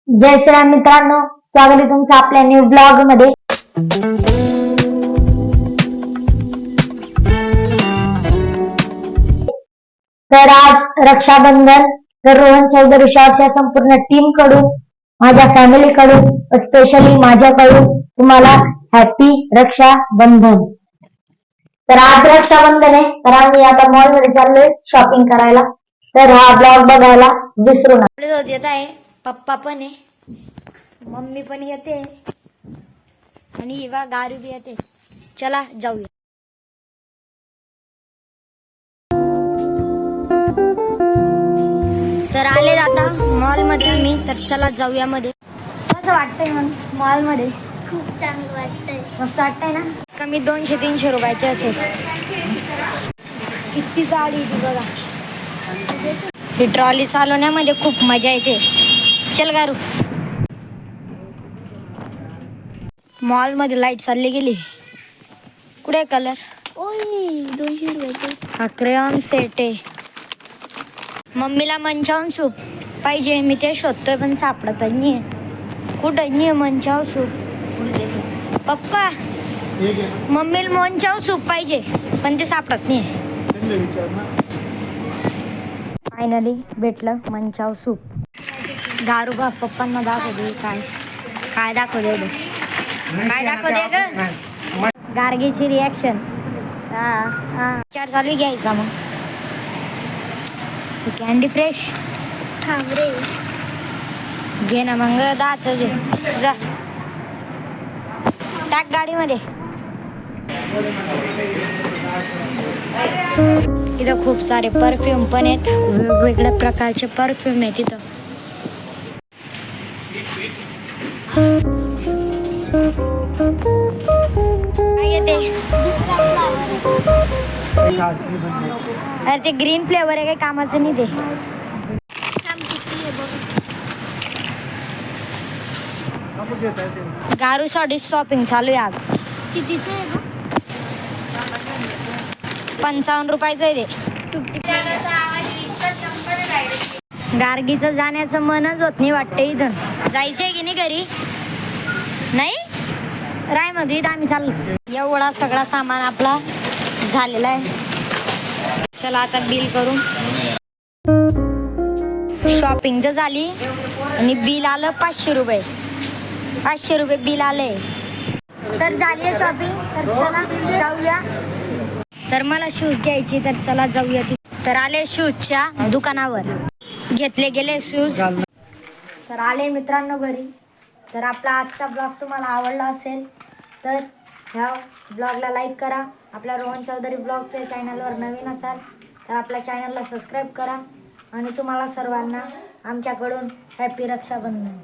जय श्रीराम मित्रांनो, स्वागत आहे तुमचं आपल्या न्यू ब्लॉग मध्ये। तर आज रक्षाबंधन, तर रोहन चौधरी शॉर्ट्सच्या संपूर्ण टीम कडून, माझ्या फॅमिली कडून, स्पेशली माझ्याकडून तुम्हाला हॅपी रक्षाबंधन। तर आज रक्षाबंधन आहे, तर आम्ही आता मॉल मध्ये चाललोय शॉपिंग करायला। तर हा ब्लॉग बघायला विसरू नका। येत आहे, पप्पा पण आहे, मम्मी पण येते आणि इवा गारू भी येते। चला जाऊया। तर आले आता मॉल मध्ये मी, तर चला जाऊया मध्ये। कसं वाटतंय मग मॉल मध्ये? खूप चांगलं वाटतंय, मस्त वाटतंय ना। कमी 200-300 रुपयाचे असेल। किती गाडी ती बघा। ही ट्रॉली चालवण्यामध्ये खूप मजा येते। चल गारू। मॉल मध्ये लाईट चालली गेली। कुठे कलर? ओय 200 रुपये। हा क्रेयॉन सेट आहे। मम्मीला मंचाऊन सूप पाहिजे, मी ते शोधतोय पण सापडत नाहीये। कुठं नाही मंचाव सूप? पप्पा मम्मीला मंचाव सूप पाहिजे पण ते सापडत नाही। फायनली भेटलं मंचाव सूप। गारू बा पप्पांना दाखवते काय काय दाखवते काय दाखवते ग? गार्गीची रिॲक्शन। चार चालू घ्यायचा मग कॅन्डी फ्रेश थांब रे, घे ना मग। दाच जा टाक गाडीमध्ये। इथं खूप सारे परफ्यूम पण आहेत, वेगवेगळ्या प्रकारचे परफ्यूम आहेत इथं। काय येते? दुसरा फ्लावर अरे ते ग्रीन फ्लेवर आहे, काही कामाचं नाही ते। थांब किती आहे बघ। गारूसाठी शॉपिंग चालू आहे आज। कितीचं आहे बघ? 55 रुपयाचं आहे ते। गार्गीचं जाण्याचं मनच होत नाही वाटतं। इथं जायचंय की नाही घरी? नाही राय मध्ये आम्ही चाललो। एवढा सगळा सामान आपला झालेला आहे। चला आता बिल करू। शॉपिंग तर झाली आणि बिल आलं 500 रुपये। 500 रुपये बिल आले। तर झाली आहे शॉपिंग, तर चला जाऊया। तर मला शूज घ्यायची, तर चला जाऊया। तर आले शूजच्या दुकानावर, घेतले गेले शूज। तर आले मित्रांनो घरी। तर आपला आजचा ब्लॉग तुम्हाला आवडला असेल तर ह्या ब्लॉगला लाईक करा। आपल्या रोहन चौधरी ब्लॉगच्या चॅनलवर नवीन असाल तर आपल्या चॅनलला सबस्क्राईब करा। आणि तुम्हाला सर्वांना आमच्याकडून हॅपी रक्षाबंधन।